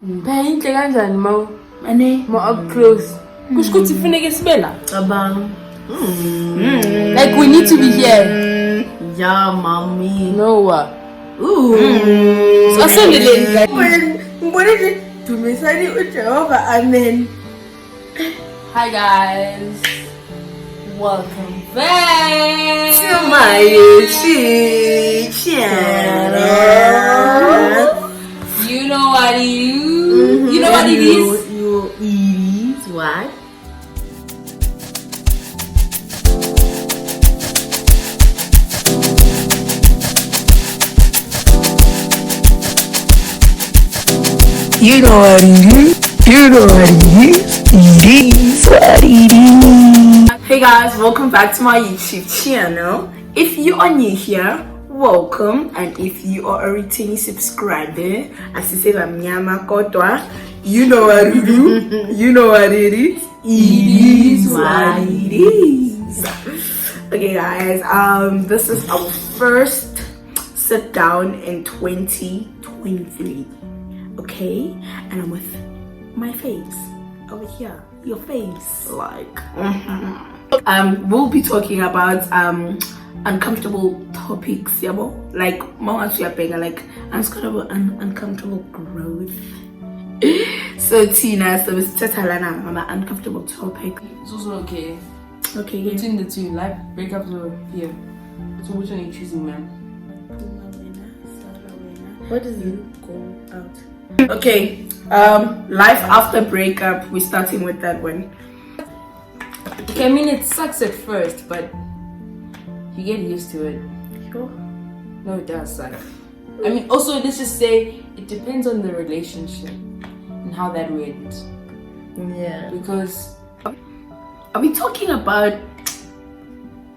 Payinhle kanjani ma Ane up close. Kusho ukuthi kufuneke sibe la. abang. Like we need to be here. Yeah, mommy. No what? Ooh. So asondeleni. Mbonile tumesali uJehova. Amen. Hi guys. Welcome back To my YouTube channel. You know what it is. You know what it is. It is what? You know what it is. You know what it is. It is what it is. Hey guys, welcome back to my YouTube channel. If you are new here, welcome, and if you are a returning subscriber, as I say, Mnyama Kotwa, you know what it is. You know what it is. It is what it is. Okay, guys. This is our first sit down in 2023. Okay, and I'm with my faves over here. Your faves, like. We'll be talking about uncomfortable topics, yabo. Like like uncomfortable growth. So Tina, so it's Tatalana on an uncomfortable topic. It's also okay. Okay, yeah. Between the two, life breakups are here. So which one are you choosing, ma'am? What does it go out? Okay, life after breakup. We're starting with that one. Okay, I mean it sucks at first, but you get used to it. Sure. No, it does suck. I mean, also let's just say it depends on the relationship and how that went. Yeah. Because Are we talking about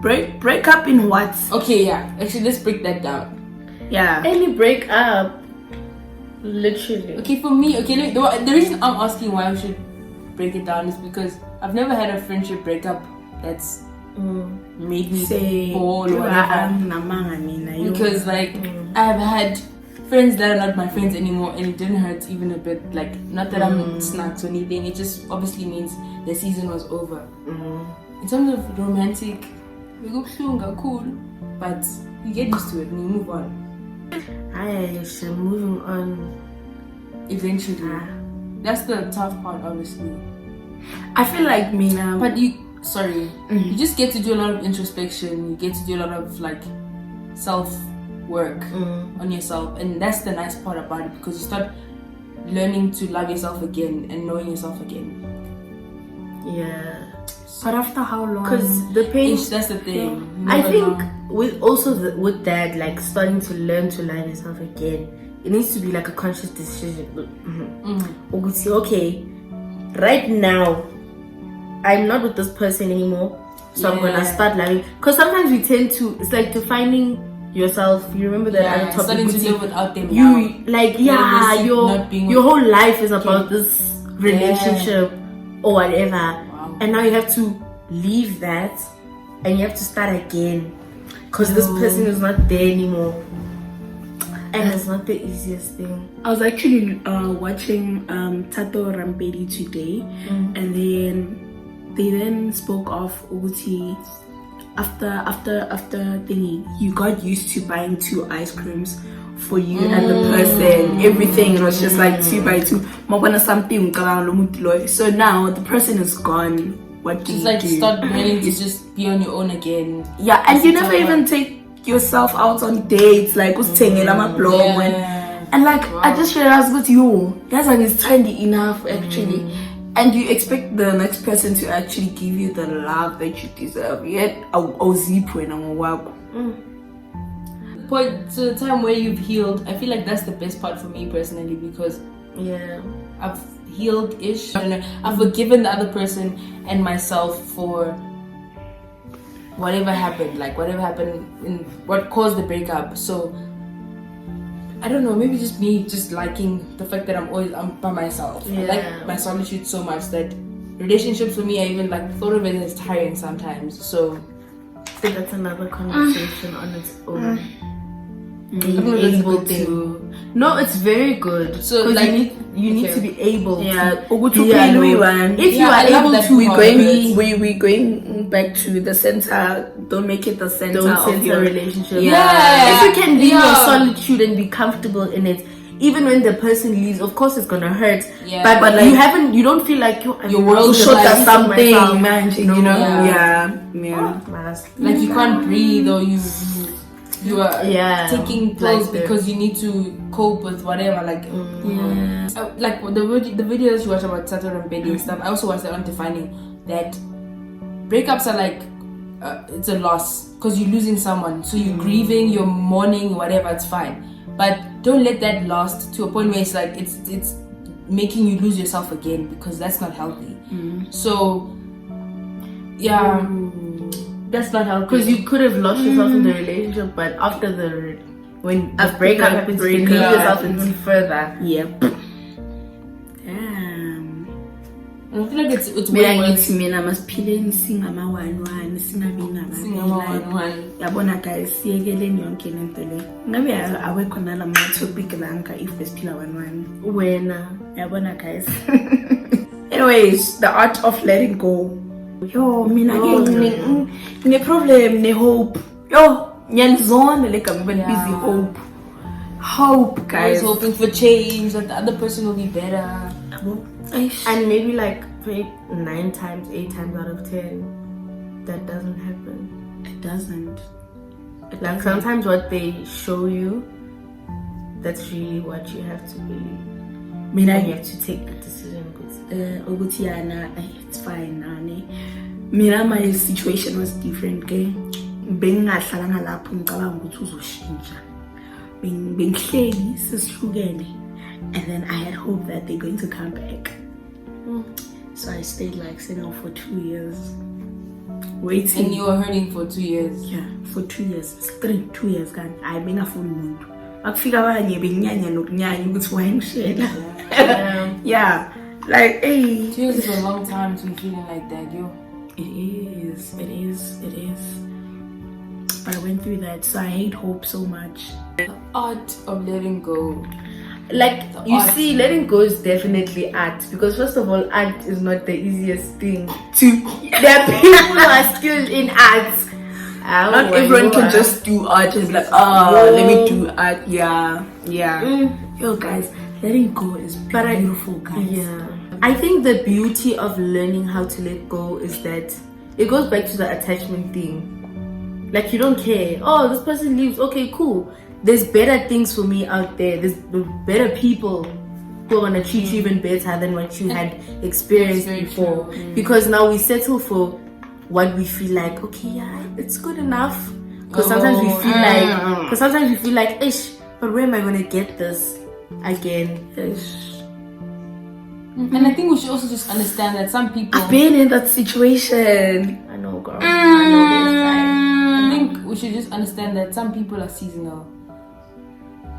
breakup in what? okay, yeah. Actually, let's break that down. Yeah. Any breakup. Literally. Okay, for me, okay, the reason I'm asking why we should break it down is because I've never had a friendship breakup that's made me fall or whatever. Because like I've had friends that are not my friends anymore, and it didn't hurt even a bit. Like, not that I'm snacks or anything. It just obviously means the season was over. In terms of romantic, we go cool, but you get used to it and you move on. I'm moving on. Eventually. That's the tough part, obviously. I feel like me now. But you you just get to do a lot of introspection. You get to do a lot of like self work on yourself, and that's the nice part about it, because you start learning to love yourself again and knowing yourself again. Yeah. But after how long? Because the pain. That's the thing. I think with also with that, like starting to learn to love yourself again, it needs to be like a conscious decision. Okay, right now I'm not with this person anymore, so I'm gonna start loving. Because sometimes we tend to, it's like defining yourself. You remember that other topic? Starting to live without them. You like your whole life is about this relationship or whatever. Wow. And now you have to leave that and you have to start again, because this person is not there anymore, and it's not the easiest thing. I was actually watching Tato Rampedi today, and then they spoke of Uguti after thingy. You got used to buying 2 ice creams for you and the person. Everything was just like 2 by 2. So now the person is gone. What do you do? Start learning to just be on your own again. Yeah, and you never even take yourself out on dates, like and like I just realized with you, that's like it's trendy enough actually. And you expect the next person to actually give you the love that you deserve. Yet Point to the time where you've healed, I feel like that's the best part for me personally, because I've healed-ish. I don't know, I've forgiven the other person and myself for whatever happened, in what caused the breakup. So I don't know, maybe just me just liking the fact that I'm by myself. I like my solitude so much that relationships for me, I even like thought of it as tiring sometimes. So I think that's another conversation on its own. being able to. No, it's very good. So, 'cause like, you need to be able to. If you are I love able that to, part. we're going back to the center. Don't make it the center of your relationship. Yeah. If you can be in your Yeah. solitude and be comfortable in it, even when the person leaves, of course it's gonna hurt. Yeah. But like, you don't feel like Your world is shut like down something, myself. man. You know? Yeah. Yeah. Like you can't breathe, or you are taking pills like because you need to cope with whatever. Like like the videos you watch about Saturn and Betty and stuff. I also watched that on defining that breakups are like it's a loss because you're losing someone, so you're grieving, you're mourning, whatever. It's fine, but don't let that last to a point where it's like it's making you lose yourself again, because that's not healthy. So that's not healthy, because you could have lost yourself in the relationship, but after when a breakup happens, you can lose yourself even further. Yep. Damn. I feel like it's Mina way ngithi mina masiphileni singama-1-1 singabi one. yabona guys, siyekeleni yonke lento le. Ngabe awekho nala ma-topic lanka if besiphila 1-1 wena yabona guys. Anyways, the art of letting go. Yo, mina ne problem ne hope. Yo, nyanzona le gama busy hope. Hope, guys. I was hoping for change, that the other person will be better. And maybe like 9 times, 8 times out of 10, that doesn't happen. It doesn't. Like sometimes what they show you, that's really what you have to believe. Mina You have to take the decision. ukuthi yana it's fine nani. Mina my situation was different, okay? Bengingahlalanga lapho ngicabanga ukuthi uzoshintsha. Bengihleli sisihlukene, and then I had hope that they're going to come back. So I stayed like single for 2 years, waiting. And you were hurting for 2 years. Yeah, for 2 years, straight 2 years. Kanti I bengafuni umuntu. Akufika abanye benginyanya nokunyanya ukuthi wayengishela. Yeah, like 2 years is a long time to be feeling like that, yo. It is. But I went through that, so I hate hope so much. The art of letting go. Like, you art. see, letting go is definitely art, because first of all, art is not the easiest thing to. There are people who are skilled in art. Not everyone can just do art and be like, let me do art. Yeah. Yo, guys, letting go is beautiful, guys. Yeah. I think the beauty of learning how to let go is that it goes back to the attachment thing. Like, you don't care. Oh, this person leaves. Okay, cool. There's better things for me out there. There's better people who are going to treat you even better than what you had experienced before. Because now we settle for what we feel like, okay, yeah, it's good enough. Because sometimes we feel like, ish, but where am I going to get this again? Ish. And I think we should also just understand that some people. I've been in that situation. I know, girl. I know this time. I think we should just understand that some people are seasonal,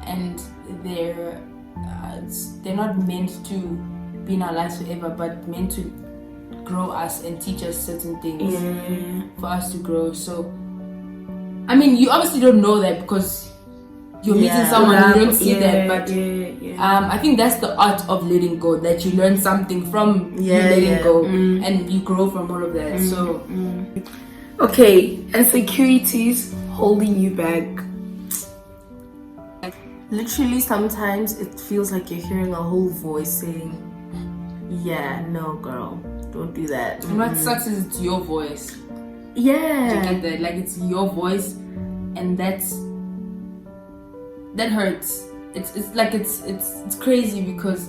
and they're not meant to be in our lives forever, but meant to grow us and teach us certain things for us to grow. So, I mean, you obviously don't know that because you're meeting someone, you don't see that, but I think that's the art of letting go, that you learn something from you letting go, and you grow from all of that. So okay, insecurities holding you back. Literally, sometimes it feels like you're hearing a whole voice saying, yeah, no, girl, don't do that. and what sucks is it's your voice. Yeah. Do you get that? Like, it's your voice, and that hurts. It's crazy because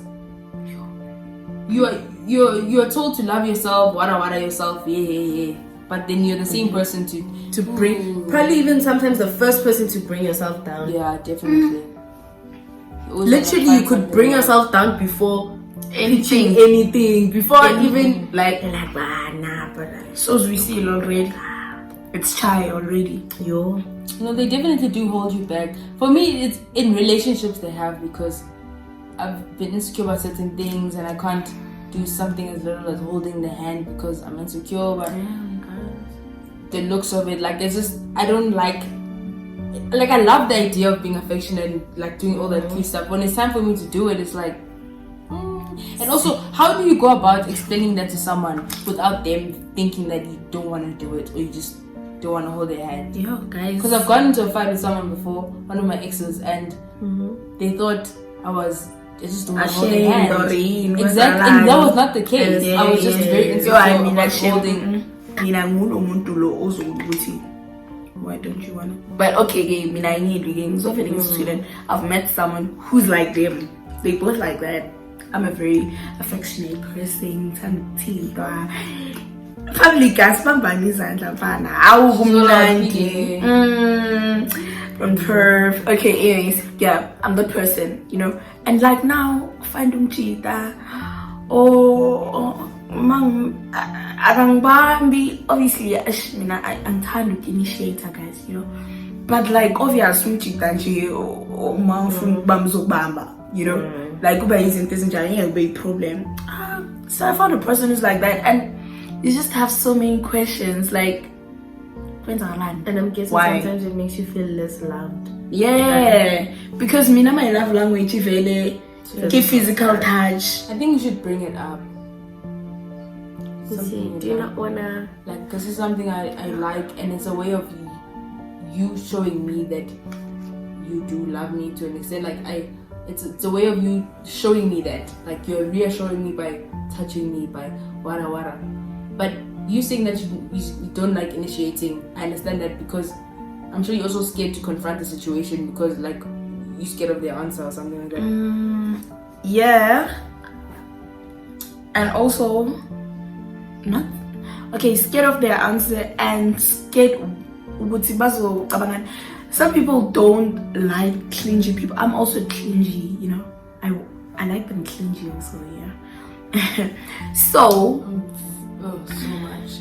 you're told to love yourself, wada yourself, yeah. But then you're the same person to bring. Probably even sometimes the first person to bring yourself down. Yeah, definitely. Literally, you could bring yourself down before anything, before even like nah, but So as we see it already, it's chai already. yo. No, they definitely do hold you back. For me, it's in relationships they have, because I've been insecure about certain things and I can't do something as little as holding the hand because I'm insecure. But the looks of it, like, it's just, I don't like like I love the idea of being affectionate and like doing all that cute stuff. When it's time for me to do it, it's like. And also, how do you go about explaining that to someone without them thinking that you don't want to do it or you just don't want to hold their hand? Yeah, guys. Because I've gotten into a fight with someone before, one of my exes, and they thought I just don't want to hold their hand. Exactly, and that was not the case. I was just very insecure about holding. Why don't you want to? But okay, I need again. So I've met someone who's like them. They both like that. I'm a very affectionate person. Family gas, from Perth. Okay, anyways, yeah, I'm that person, you know. And like now, find cheetah. Obviously, I'm trying to initiate, guys, you know. But like, obviously, you know, like, isn't this a big problem? So I found a person who's like that, and you just have so many questions, like, and I'm guessing why? Sometimes it makes you feel less loved. Yeah, because my love language is very physical touch. I think you should bring it up. Do you not wanna like? Because it's something I like, and it's a way of you showing me that you do love me to an extent. Like it's a way of you showing me that, like you're reassuring me by touching me, by wara. But you saying that you don't like initiating, I understand that because I'm sure you're also scared to confront the situation because like you're scared of their answer or something like that. Yeah. And also, not okay, scared of their answer and scared. Some people don't like clingy people. I'm also clingy, you know. I like them clingy also, yeah. So much.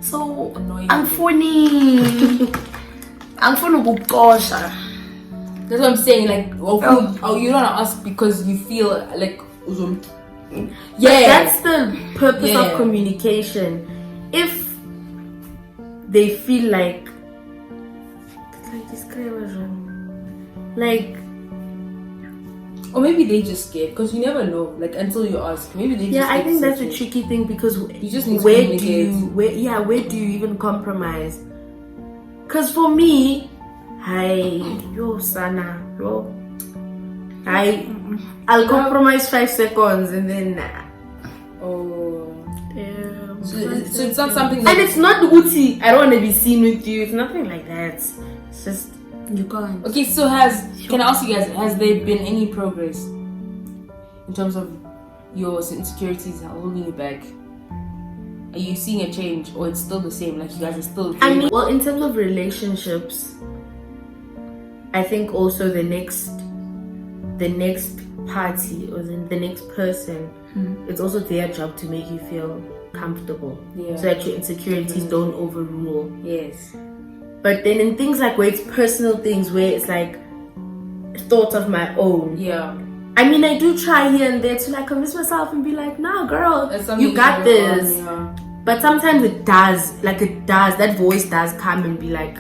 So annoying. I'm funny. I'm funny gukosha. That's what I'm saying. Like, you don't want to ask because you feel like. Yeah, that's the purpose of communication. If they feel like or maybe they just scared because you never know. Like until you ask, maybe they. Just I think that's a tricky thing because you just need to where do you even compromise? Because for me, I'll compromise 5 seconds and then. So it's not something that. And it's not Uti. I don't want to be seen with you. It's nothing like that. It's just you can't. Okay, so can I ask you guys, has there been any progress in terms of your insecurities holding you back? Are you seeing a change, or it's still the same? Like you guys are still. Well, in terms of relationships, I think also the next party or the next person, it's also their job to make you feel comfortable, so that your insecurities don't overrule. Yes. But then in things like where it's personal things, where it's like thoughts of my own. Yeah. I mean, I do try here and there to like convince myself and be like, "Nah, girl, you got this." But sometimes it does. That voice does come and be like,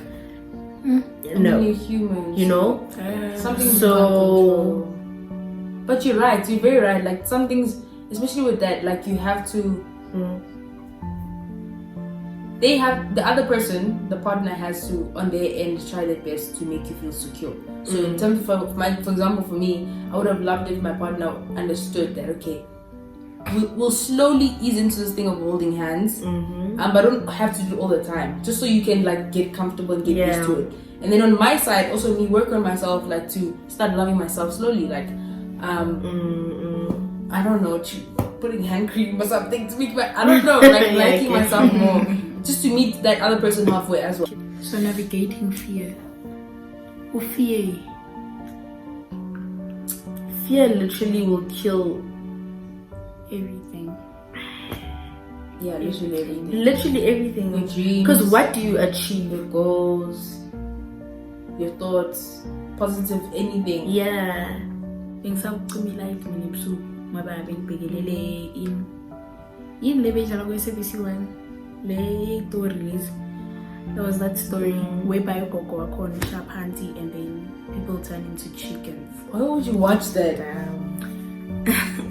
"No, you're human." You know, something. So. But you're right. You're very right. Like some things, especially with that, like you have to. They have the other person, the partner has to on their end try their best to make you feel secure. So in terms of for example, for me, I would have loved if my partner understood that okay, we'll slowly ease into this thing of holding hands, but I don't have to do it all the time, just so you can like get comfortable and get used to it. And then on my side, also me work on myself, like to start loving myself slowly, like I don't know, putting hand cream or something to make I don't know, like liking myself more. Just to meet that other person halfway as well. So navigating fear. Fear literally will kill everything. Yeah, literally everything. Literally everything. Your dreams. Because what do you achieve? Your goals, your thoughts, positive anything. Yeah. There was that story whereby Gogo called Chapanti and then people turn into chickens. Why would you watch that?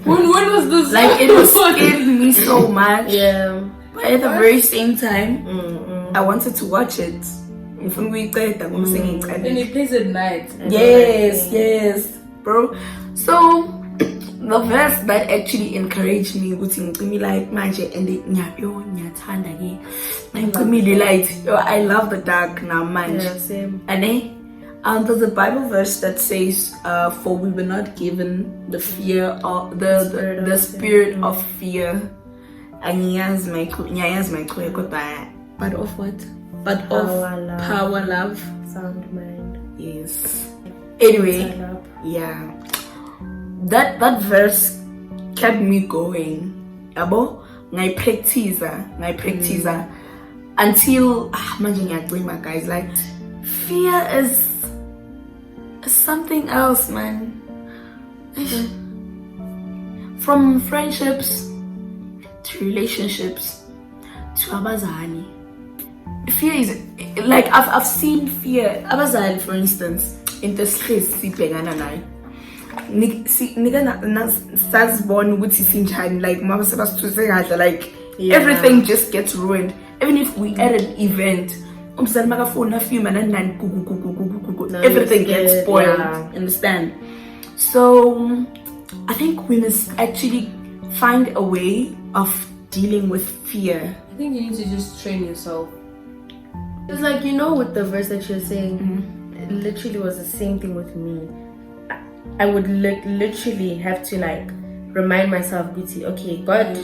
When was this? Like, it was scaring me so much. Yeah. But at the very same time, I wanted to watch it. And it plays at night. Yes, bro. So the verse that actually encouraged me was like manje and I love the dark now, man. Yeah, same. And there's a Bible verse that says, "For we were not given the fear of the spirit of fear." But of what? But of power, love, Sound mind. yes. Anyway, yeah, that verse kept me going. Yabo, ngai practice until guys, like fear is something else, man. From friendships to relationships to abazali. Fear is like I've seen fear. Abazali, for instance, in the streets, like everything just gets ruined. Even if we at an event, everything gets spoiled. Understand? So I think we must actually find a way of dealing with fear. I think you need to just train yourself. It's like, with the verse that you're saying, it literally was the same thing with me. I would literally have to remind myself, Guti, okay, God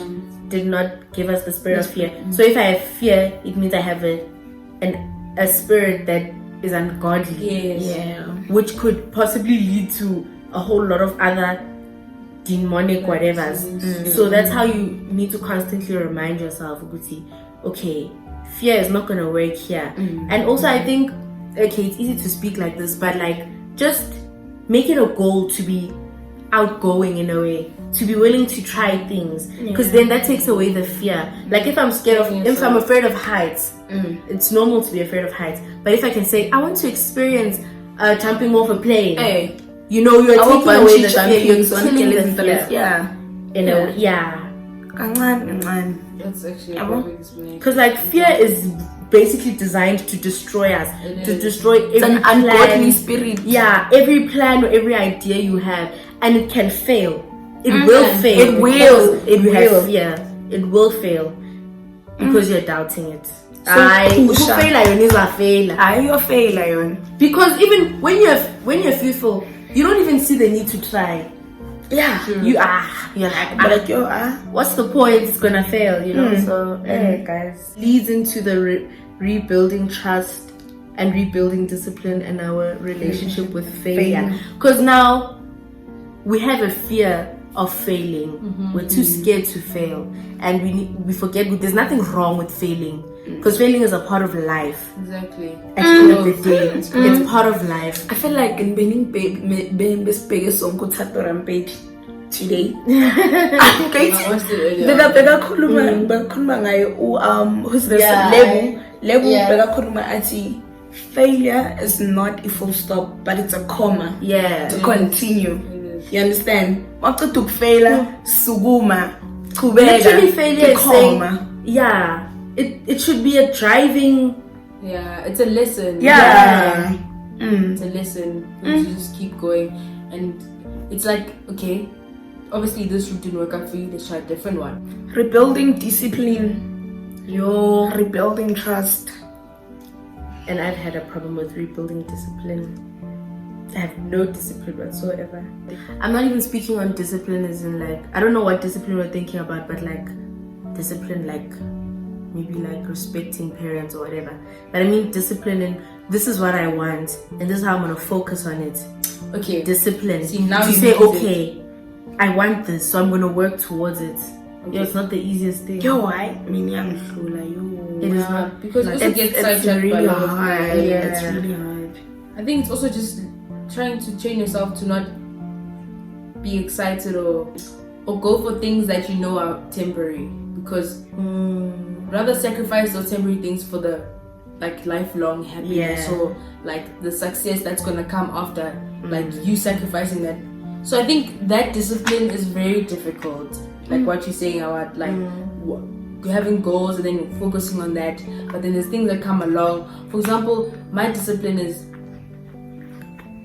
did not give us the spirit of fear. So if I have fear, it means I have a spirit that is ungodly. Yes. Yeah. Which could possibly lead to a whole lot of other demonic whatevers. So that's how you need to constantly remind yourself, Guti, okay, fear is not gonna work here. And also I think, okay, it's easy to speak like this, but just make it a goal to be outgoing in a way, to be willing to try things, because then that takes away the fear. Like if I'm scared of, if I'm afraid of heights, it's normal to be afraid of heights. But if I can say, I want to experience jumping off a plane, Hey, you're taking away the fear, you're killing the fear. Yeah. In a way, yeah. That's actually a perfect explanation. Because fear is basically designed to destroy us, to destroy every It's an ungodly spirit. Yeah, every plan or every idea you have, and it can fail. It will fail. It will. It will. Yeah, it will fail because you're doubting it. Because even when you're fearful, you don't even see the need to try. Yeah. You're like, what's the point? It's gonna fail, So, guys, leads into the rebuilding trust and rebuilding discipline and our relationship with failure. Because now we have a fear of failing. We're too scared to fail, and we forget there's nothing wrong with failing. Because failing is a part of life. Exactly. At the end of the day, it's part of life. I feel like in being biggest song called Tato Rampage today. Who's this? Lebu. Failure is not a full stop, but it's a comma. Yeah. To continue. You understand? After to failure, suguma. Literally failure is saying, yeah. It should be a driving. Yeah, it's a lesson. Yeah. It's a lesson. You just keep going, and it's like, okay, obviously this route didn't work out for you. Let's try a different one. Rebuilding discipline. Rebuilding trust. And I've had a problem with rebuilding discipline. I have no discipline whatsoever. I'm not even speaking on discipline as in I don't know what discipline we're thinking about, but discipline maybe respecting parents or whatever. But I mean discipline and this is what I want and this is how I'm gonna focus on it. Okay. Discipline. See, now to you say, need okay, I want this, so I'm gonna work towards it. Okay. Yeah, it's not the easiest thing. I mean, it is not, because also gets sidetracked really by a lot of hard. things. Yeah, it's really hard. I think it's also just trying to train yourself to not be excited or go for things that you know are temporary, because rather sacrifice those temporary things for the like lifelong happiness or like the success that's gonna come after like you sacrificing that. So I think that discipline is very difficult, like what you're saying about like having goals and then focusing on that, but then there's things that come along. For example, my discipline is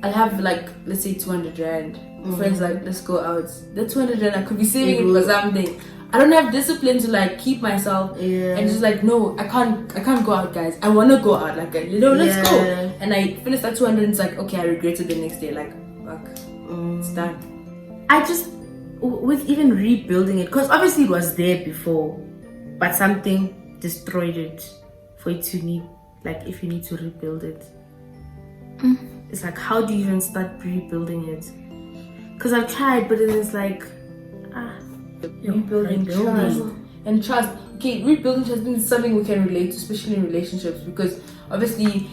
I'll have like, let's say 200 rand. Friends like, let's go out. The 200 rand I could be saving it for something. I don't have discipline to like keep myself and just like, no, I can't go out, guys. I want to go out, like, let's go. And I finish that 200 and it's like, okay, I regret it the next day, like, fuck, it's done. I just, with even rebuilding it, because obviously it was there before, but something destroyed it for it to need, like, if you need to rebuild it. It's like, how do you even start rebuilding it? Because I've tried, but then it's like, rebuilding trust. And trust. Okay, rebuilding trust is something we can relate to, especially in relationships, because obviously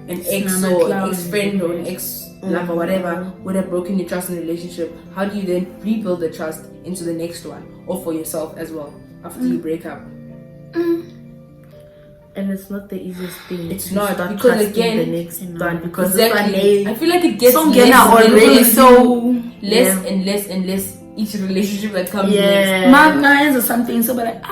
an ex or an ex-friend or an ex-love or whatever would have broken your trust in a relationship. How do you then rebuild the trust into the next one, or for yourself as well after you break up? And it's not the easiest thing. It's not, because again, the next one, because exactly, I feel like it gets and less and less each relationship that comes next. My or something, so but like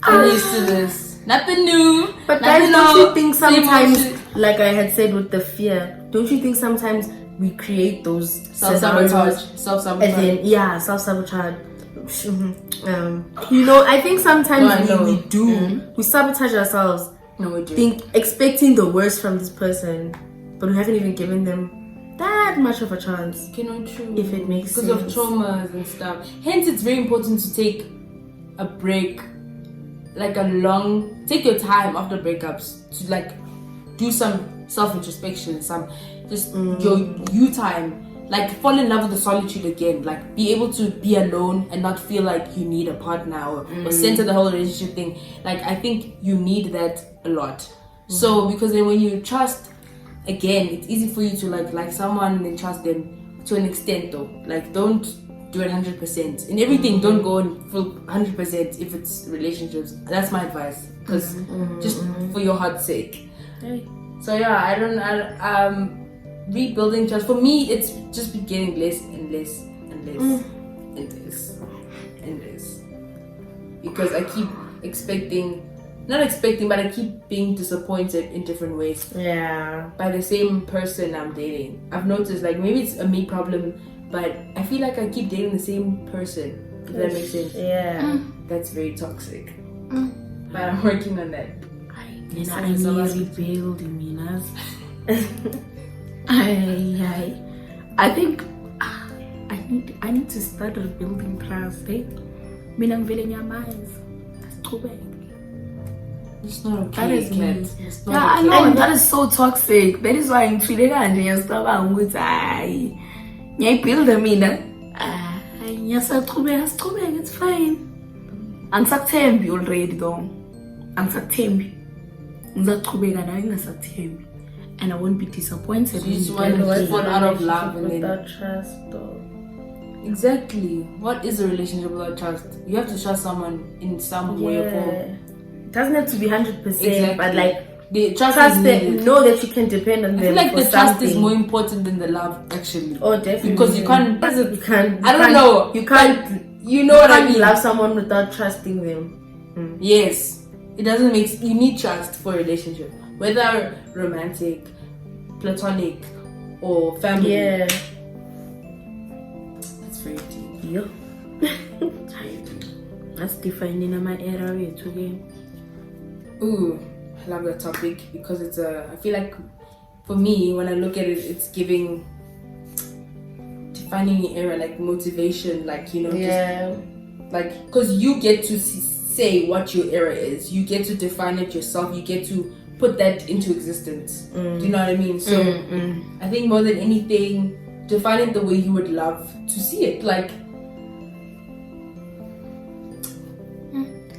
I'm used to this. Nothing new. But guys, don't you think sometimes, like I had said with the fear, don't you think sometimes we create those self-sabotage? And then, self-sabotage. You know, I think sometimes we do. We sabotage ourselves. No, we do. Expecting the worst from this person, but we haven't even given them that much of a chance. Okay, not true. If it makes because sense. Because of traumas and stuff. Hence, it's very important to take a break, like take your time after breakups to like do some self-introspection, some just your you time. Like fall in love with the solitude again. Like be able to be alone and not feel like you need a partner or center the whole relationship thing. Like I think you need that a lot. So because then when you trust, again, it's easy for you to like someone and then trust them to an extent though. Like don't do it 100%. In everything, don't go in full 100% if it's relationships. That's my advice. Because just for your heart's sake. So yeah, rebuilding trust for me, it's just be getting less and less and less and less and less, because I keep not expecting, but I keep being disappointed in different ways by the same person I'm dating. I've noticed like maybe it's a me problem, but I feel like I keep dating the same person, if that makes sense. That's very toxic, but I'm working on that. I think I need to start rebuilding trust. Mina ngivele ngiyamazi. Asiqhubeke. It's not okay. That is Kat. It's not I okay. know, and that is so toxic. That is why ngifile kanje ngiyasicabanga ukuthi hayi ngiyayibuilda mina. Ngiyasaqhubeka, siqhubeke, it's fine. Angisakuthembi already though. Angisakuthembi. Ngizaqhubeka nawe ngingasakuthembi. And I won't be disappointed. So you just want to fall out of love and then without trust though. Exactly. What is a relationship without trust? You have to trust someone in some way or form. It doesn't have to be 100%, but like the trust know that you can depend on them. I feel like for the trust something. is more important than the love, actually. Oh, definitely. Because you can't. I don't know. You can't. You know what I mean? Love someone without trusting them. Yes, it doesn't make. You need trust for a relationship, whether romantic, platonic, or family. Yeah. That's very deep. Yeah. That's defining my era again. Ooh, I love that topic because it's I feel like for me, when I look at it, it's giving defining the era, like motivation, like, you know, just like, because you get to say what your era is, you get to define it yourself, you get to put that into existence. Do you know what I mean? So I think more than anything, define it the way you would love to see it, like,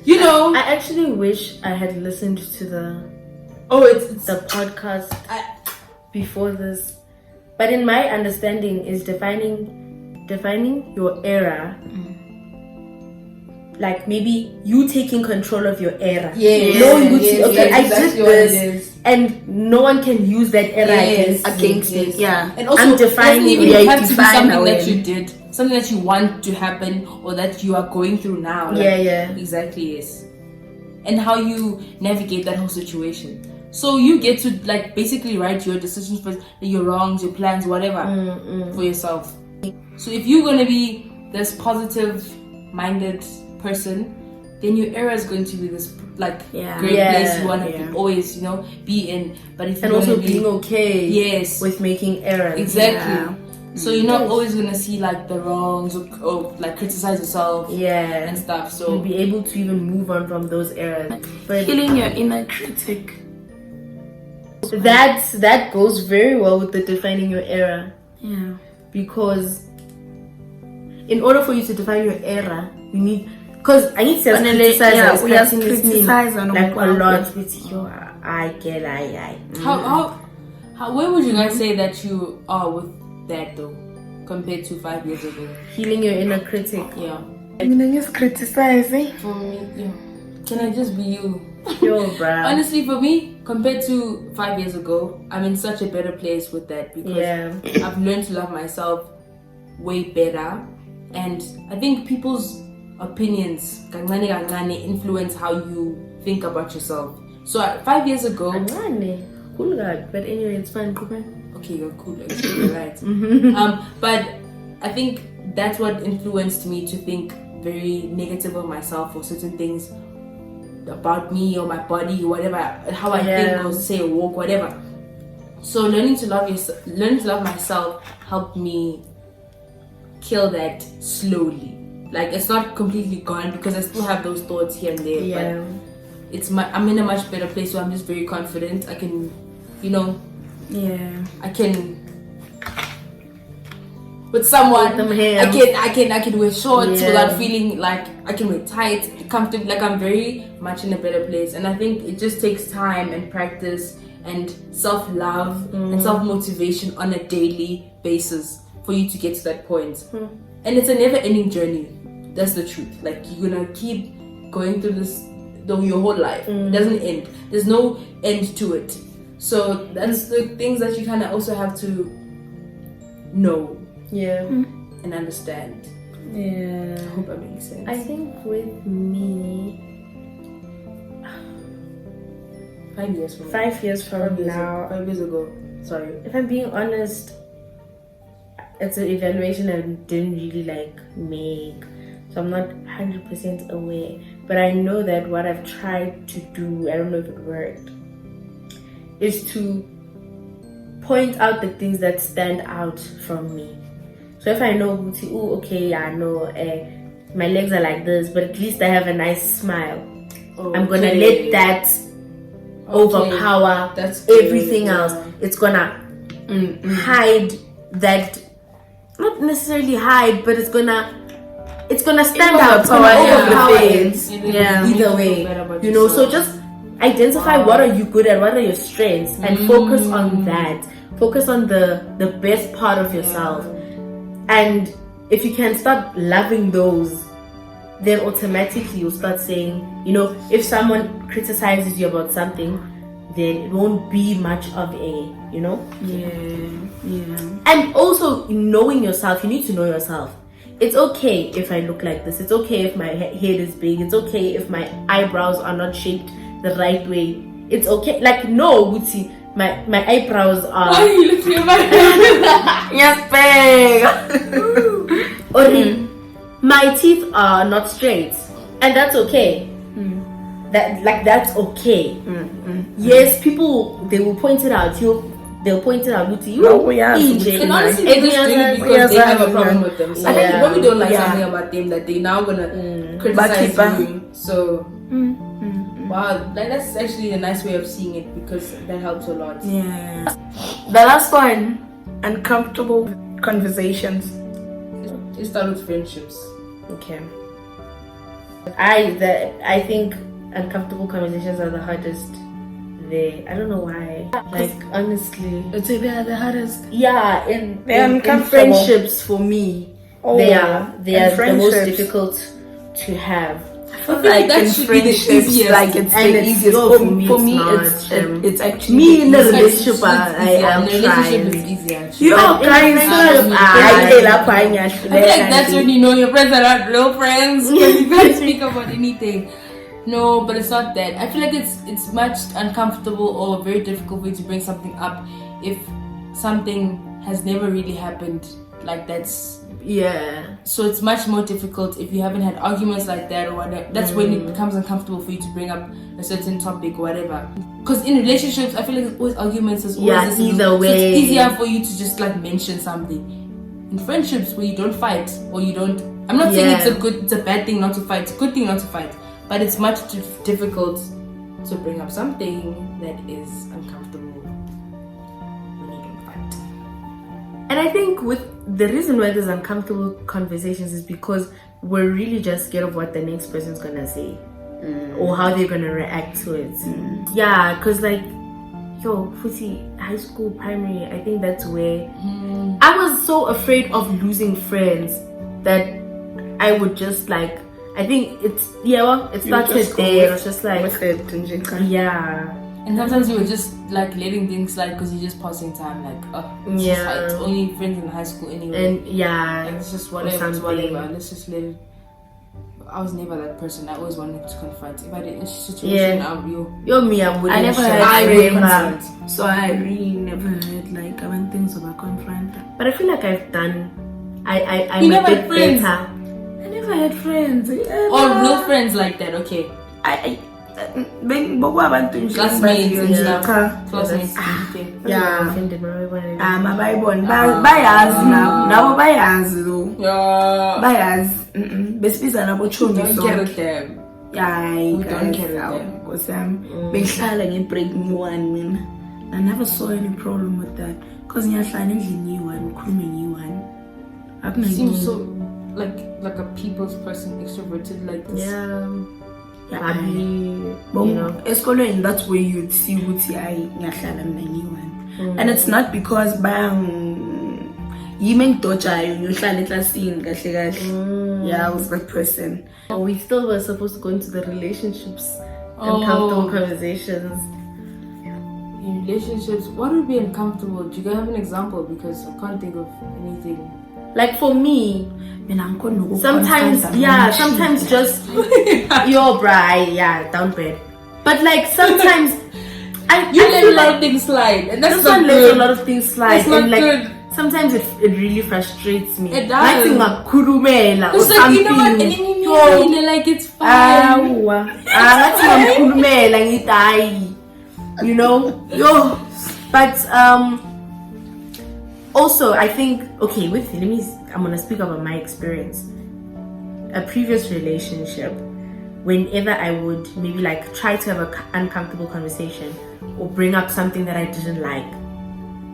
you know. I actually wish I had listened to the podcast before this, but in my understanding is defining your era, like maybe you taking control of your era. Yes, Knowing yes, okay, yes, I exactly did what it this, is. and no one can use that era Against Yes. it, yeah. And also, I'm it doesn't defining even it. have to be Define something our that end. you did, something that you want to happen or that you are going through now. Yeah. Exactly, yes. And how you navigate that whole situation. So you get to like basically write your decisions for your wrongs, your plans, whatever for yourself. So if you're gonna be this positive-minded person, then your era is going to be this like great place you want to always, be in. But if And you're also gonna be, being okay yes, with making errors. exactly. Yeah. So you're not always gonna see like the wrongs or like criticize yourself and stuff. So you'll be able to even move on from those errors. But Healing your inner critic. that goes very well with the defining your era, Yeah. because in order for you to define your era, you need, because I need to criticize we have criticized on like a lot with you. how where would you guys say that you are with that though, compared to 5 years ago? Healing your inner critic. Yeah. Just criticizing. For me, yeah. Can I just be you? Yo, bruh. Honestly, for me, compared to 5 years ago, I'm in such a better place with that because I've learned to love myself way better, and I think people's opinions influence how you think about yourself. So 5 years ago, Cool God, but anyway, it's fine. okay, you're cool, actually, you're right. But I think that's what influenced me to think very negative of myself or certain things about me or my body, whatever, how I think or say or walk, whatever. So learning to love myself helped me kill that slowly. Like it's not completely gone because I still have those thoughts here and there, but I'm in a much better place, so I'm just very confident. I can, I can with someone. I can wear shorts without feeling like I can wear tights, comfortable. Like I'm very much in a better place, and I think it just takes time and practice and self-love and self-motivation on a daily basis for you to get to that point. And it's a never-ending journey. That's the truth. Like you're gonna keep going through this your whole life. It doesn't end. There's no end to it. So that's the things that you kind of also have to know and understand. I hope that makes sense. I think with me, 5 years from 5 years from now, 5 years ago. Sorry. if I'm being honest, it's an evaluation I didn't really make, so I'm not 100% aware. But I know that what I've tried to do, I don't know if it worked, is to point out the things that stand out from me. So if I know, my legs are like this, but at least I have a nice smile. I'm gonna let that overpower everything else. It's gonna hide that, not necessarily hide, but it's gonna stand out. It's gonna overpower it. Either way, So just identify what are you good at, what are your strengths, and focus on that. Focus on the best part of yourself. And if you can start loving those, then automatically you'll start saying, if someone criticizes you about something, then it won't be much of a, And also knowing yourself, you need to know yourself. It's okay if I look like this. It's okay if my head is big. It's okay if my eyebrows are not shaped the right way. It's okay. Like, no, Gucci, my eyebrows are... Why are you looking at my Yes, big. Or my teeth are not straight. And that's okay. That's okay. Yes, people, they will point it out. They'll point it out. EJ. And honestly, they just do it because they have a problem with them. So I think you probably don't like something about them that they now gonna criticize you. So wow, that's actually a nice way of seeing it because that helps a lot. Yeah. The last one, uncomfortable conversations. It starts with friendships. Okay. I think uncomfortable conversations are the hardest. I don't know why. Like honestly, They're the hardest. Yeah, in uncomfortable. friendships for me, they are the most difficult to have. I feel like that in should be the friendships, easiest. like it's And the it's- easiest. oh, For me, not, it's actually me the in a easiest. relationship, I am In a relationship trying. is easier. actually. Yo, But in a guys, friendship, I feel I feel like that's when you know your friends are not real friends because you can't speak about anything. No, but it's not that. I feel like it's much uncomfortable or very difficult for you to bring something up if something has never really happened. Like that's. Yeah. So it's much more difficult if you haven't had arguments like that or whatever. That's when it becomes uncomfortable for you to bring up a certain topic or whatever. Because in relationships, I feel like there's always arguments. There's always this either so way. it's easier for you to just like mention something. In friendships where you don't fight or you don't. I'm not saying it's a bad thing not to fight. It's a good thing not to fight, but it's much difficult to bring up something that is uncomfortable when you don't fight. And I think with the reason why there's uncomfortable conversations is because we're really just scared of what the next person's gonna say or how they're gonna react to it. Yeah, because like, Futi, high school, primary, I think that's where I was so afraid of losing friends that I would just like, I think it started there. It was just like, yeah. And sometimes you were just like letting things slide because you're just passing time. Like, it's just like, it's only friends in high school anyway. And yeah, and it's just whatever, it's whatever. Let's just let it. I was never that person. I always wanted to confront. If I did in a situation, I I never share. had I friends, would confront. so I really never heard like when things were confront. But I feel like I've done. I'm You a never bit had friends? better. I never had friends. Or real friends like that, okay. Classmates and stuff. Classmates, okay. Yeah. Offended, Mabayibona bayazi nabo bayazi lo Yeah. bayazi besibiza nabo chomi Don't so get it them. hayi We don't care guys with them. ngosami bengihlala ngebreak ngiyi-1 mina. I never saw any problem with that because ngiyahlala endlini ngiyi-1 ngikhulume ngiyi-1 You seem so like a people's person, extroverted like this. bubbly, esikolweni that's where you'd see ukuthi hayi ngiyahlala mina ngiyi-1 and it's not because yimi engidotshayo ngiyohlala eklasini kahle kahle. Yeah, I was that person. We still were supposed to go into the relationships and comfortable conversations. In relationships, what would be uncomfortable? Do you guys have an example? Because I can't think of anything. Like for me, Sometimes sometimes just yo, bruh, down bad. But like sometimes I let feel a lot of things slide, and that's this not one good. lets a lot of things slide, That's not and like good. sometimes it really frustrates me. It does. Like ngakhulumela or It's like, something. you know what? And then like it's fine. Ngathi ngakhulumela ngithi hayi, you know, yo. But also I think I'm gonna speak about my experience. A previous relationship, whenever I would maybe like try to have an uncomfortable conversation or bring up something that I didn't like,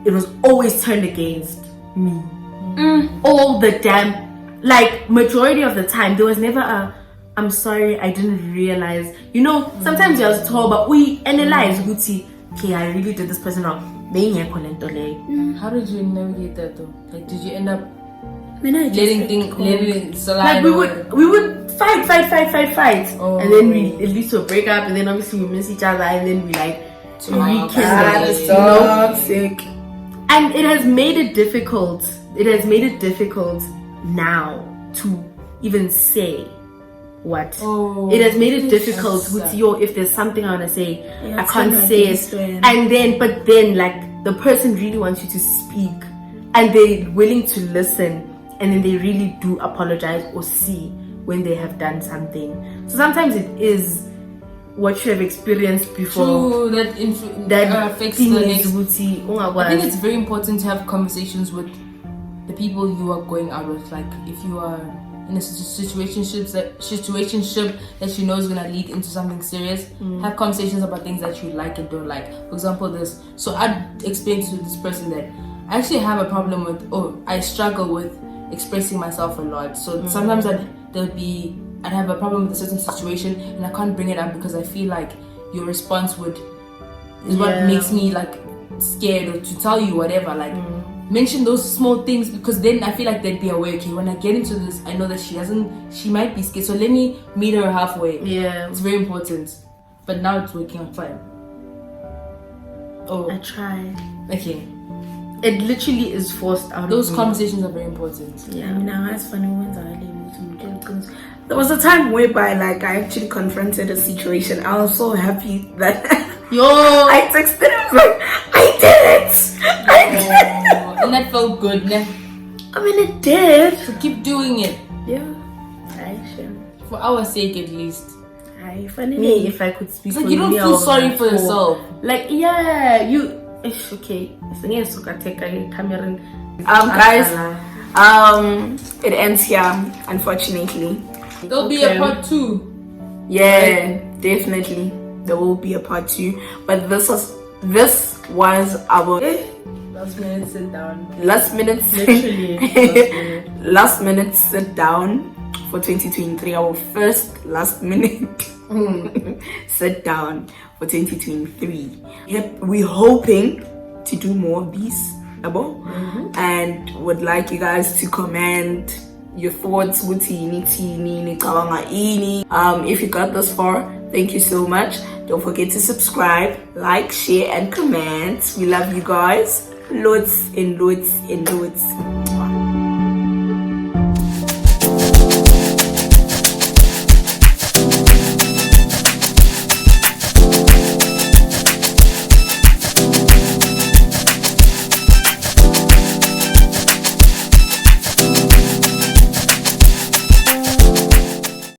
it was always turned against me. All the damn, like majority of the time, there was never a I'm sorry, I didn't realize. You know, sometimes you're told, but we analyze, okay, I really did this person wrong. How did you navigate that though? Like, did you end up letting letting it slide? Like we would fight, and then we at least we'll break up, and then obviously we miss each other, and then we like rekindle, you know. Sick. And it has made it difficult. It has made it difficult now to even say what. It has made it difficult with if there's something I wanna say, I can't say it. And then like the person really wants you to speak, and they're willing to listen, and then they really do apologize or see when they have done something. So sometimes it is what you have experienced before. True, that affects the next. I think it's very important to have conversations with the people you are going out with. Like if you are in a situationship that you know is gonna lead into something serious, have conversations about things that you like and don't like. For example, this. So I'd explain to this person that I actually have a problem with, or I struggle with expressing myself a lot. So sometimes I'd have a problem with a certain situation and I can't bring it up because I feel like your response is what makes me like scared or to tell you whatever. Like mention those small things, because then I feel like they'd be aware. Okay, when I get into this, I know that she might be scared, so let me meet her halfway. Yeah, it's very important. But now it's working out fine. Oh, I tried. Okay, it literally is forced out. Those of conversations are very important. Yeah, I mean, it's funny when there was a time whereby like I actually confronted a situation. I was so happy that I texted him like, I did it. And that felt good, ne? I mean, it did. So keep doing it. Yeah, I sure. For our sake, at least. I funny me, if I could speak. It's like you don't feel sorry for yourself. Like, yeah, you. Okay. Guys, it ends here, unfortunately. There'll be a part 2. Yeah, definitely. There will be a part 2. But this was our Last minute sit down. last minute sit down for 2023. Our first last minute sit down for 2023. Yep, we're hoping to do more of these, and would like you guys to comment your thoughts. If you got this far, thank you so much. Don't forget to subscribe, like, share, and comment. We love you guys. Loads and loads and loads.